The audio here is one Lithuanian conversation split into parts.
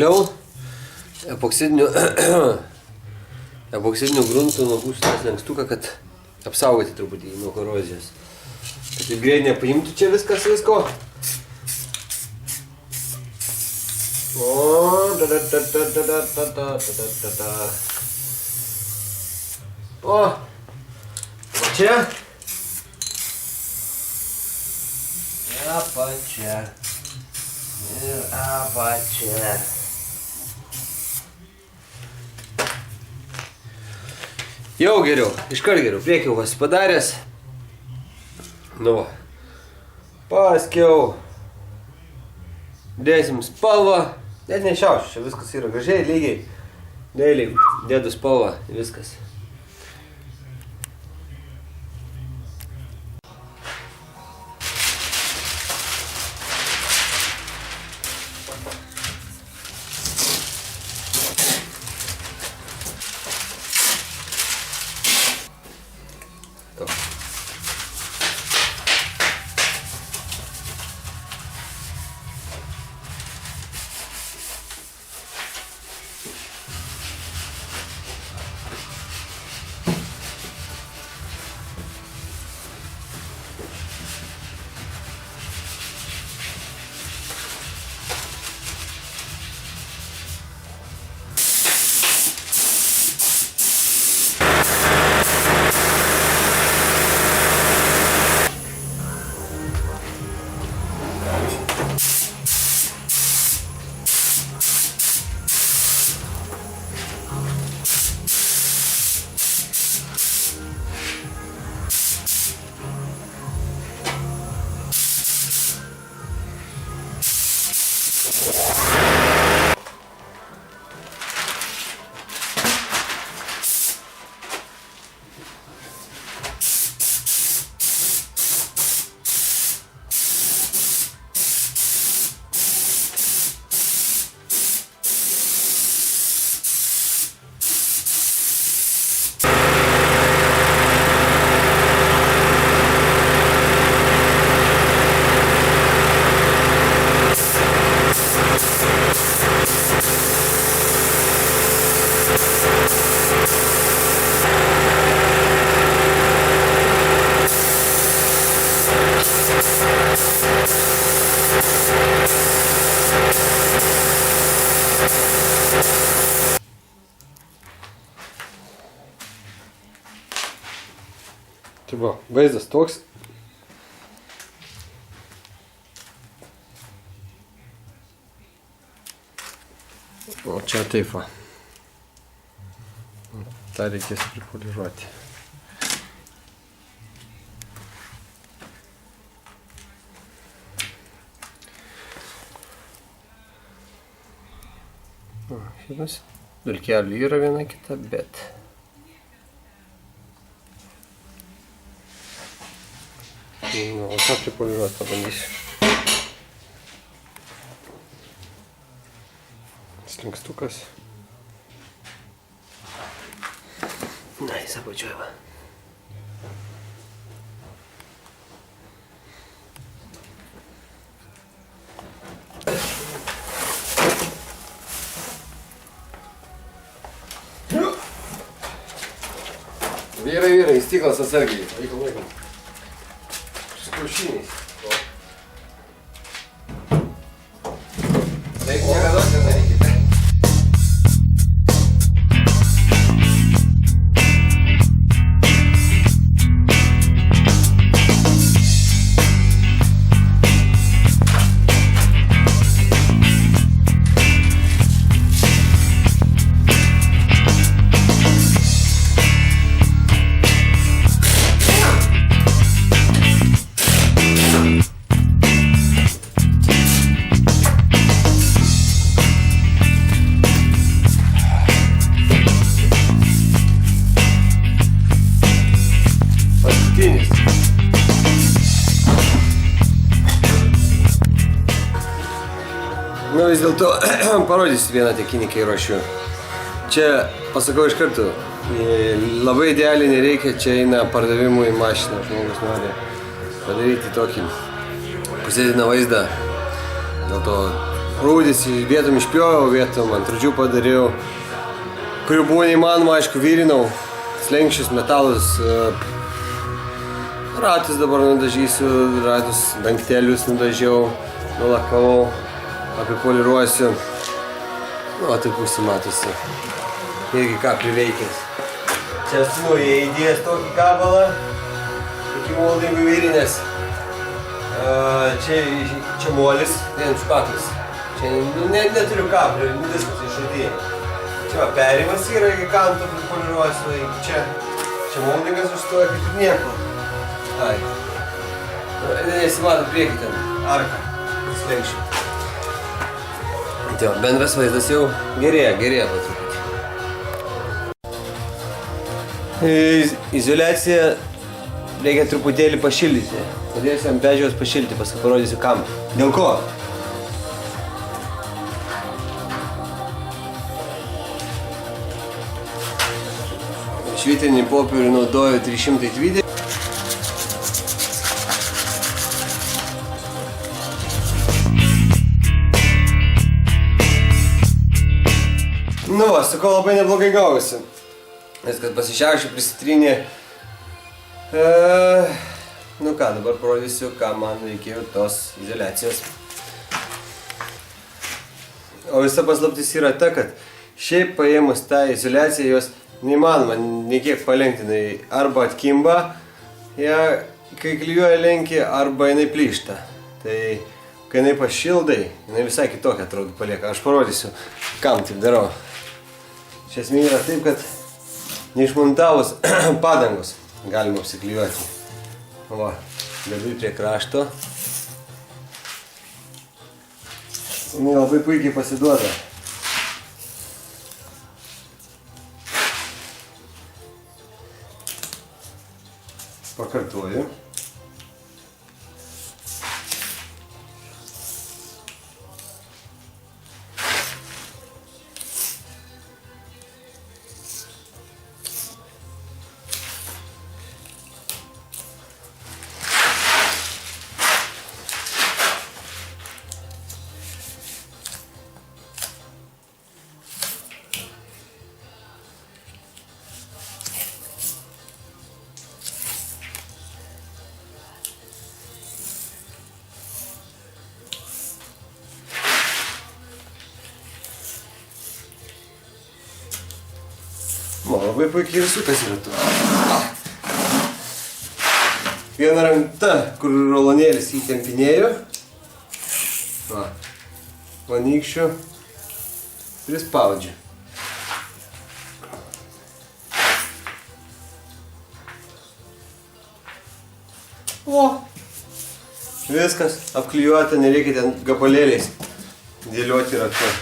Toliau epoksidinių gruntų nupūsiu tą slenkstuką, kad apsaugoti truputį nuo korozijos. Kad taip greit nepaimtų čia visko. O, va čia. Apačia. Ir apačia. Jau geriau, iškart geriau, priekį jau pasipadaręs. Nu, paskiau dėsim spalvą, net nešiaušiu, čia viskas yra gražiai, lygiai, dailiai dėdu spalvą, viskas. Tai va, vaizdas toks. O čia taip va. tą reikės pripoliruoti. Šitas dulkelių yra viena kita, bet o ką pripoliruoti pabandysiu. Slankstukas. Na, jis apačioje va. Vyrai, stiklas atsargiai. Laikom. Šis kiaušiniais. Taip, niekada nedarykite. Nu vis dėlto parodysiu vieną tekinį, kai ruošiu. Čia, pasakau iš karto, labai idealiai nereikia, čia eina pardavimui į mašiną, žmogus nori padaryti tokį pusėdiną vaizdą. Dėl to Rūdis vietom išpjojau, vietom ant rūdžių padariau, kurių buvo neįmanoma, aišku, vyrinau, slenkščius, metalus, ratus dabar nudažysiu, ratus, dangtelius nudažiau, nulakavau, apipoliruosiu. O taip užsimatosi. Irgi ką priveikęs. Čia esu įdėjęs tokį gabalą, iki moldingų vyrinės. Čia molis, vien špaklis. Čia neturiu ką, viskas išradėjai. Čia perimas yra iki kanto pripoliruosiu, iki čia. Čia moldingas užstoja kaip ir nieko. Ai. Nesimato priekį ten, arka, slenkščių. Tai bendras vaizdas jau gerėja po truputį. Izoliaciją reikia truputėlį pašildyti. Padėsiu ant pežiaus pašildyti, paskui parodysiu kam. Dėl ko? Švitinį popierių naudoju 320. Nu va, sakau, labai neblogai gausi. Nes kad pasišiaušiu, prisitrynė. Nu ką, dabar parodysiu, ką man reikėjo tos izoliacijos. O visa paslaptis yra ta, kad šiaip paėmus tą izoliaciją, jos neįmanoma niekiek palenktinai. Arba atkimba, kai klijuoja lenkį, arba jinai plyšta. Tai kai jinai pašildai, jinai visai kitokia atrodo palieka. Aš parodysiu, kam taip darau. Iš esmė yra taip, kad neišmontavus padangos galima apsiklijuoti. Va, dedu prie krašto. Jinai labai puikiai pasiduoda. Pakartoju. Labai puikiai ir sukas yra tu. Viena rankta, kur rolonėlis įtempinėjo. Va. Vanykščiu prispaudžiu. O! Viskas apklijuota, nereikia ten gabalėliais dėlioti ratu.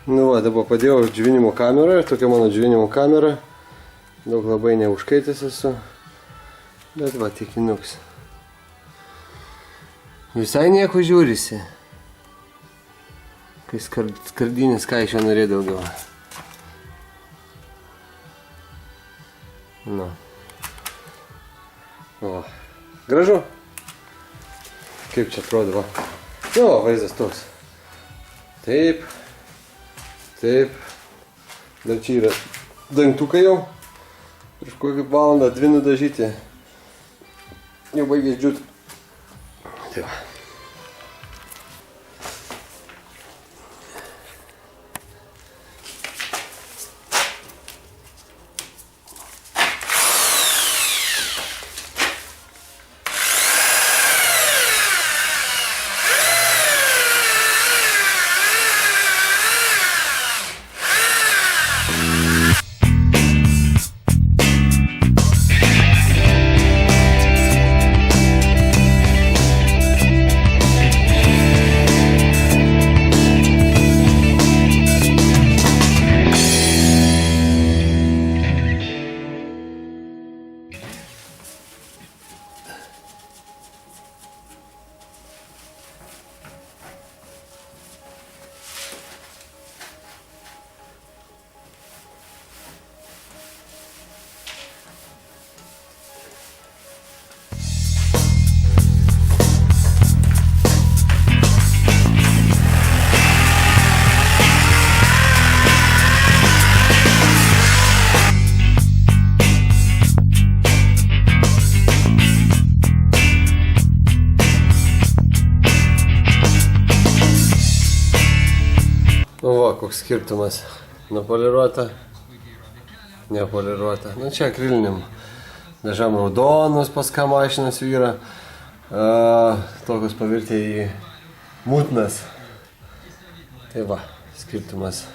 Nu va, dabar padėjau džiovinimo kamerą, tokia mano džiovinimo kamera. Daug labai neužkaitęs esu. Bet va, tikinuks. Visai nieko žiūrisi. Kai skardinis, ką iš jo norėjo daugiau. Nu. O. Gražu. Kaip čia atrodo, va. Jo, vaizdas toks. Taip. Taip. Dar čia yra dangtukai jau. Prieš kokį valandą, 2 nudažyti. Jau baigės džiūt. Tai va. Nu va, koks skirtumas. Nupoliruota, nepoliruota. Nu čia akrilinim. Dažam raudonus, pas ką mašinas vyra. Tokius pavirtė į mutnas. Tai va, skirtumas.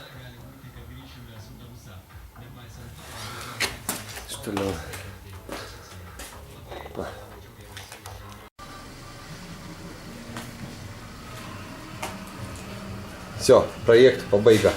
Štoliau. Все, проект побайга.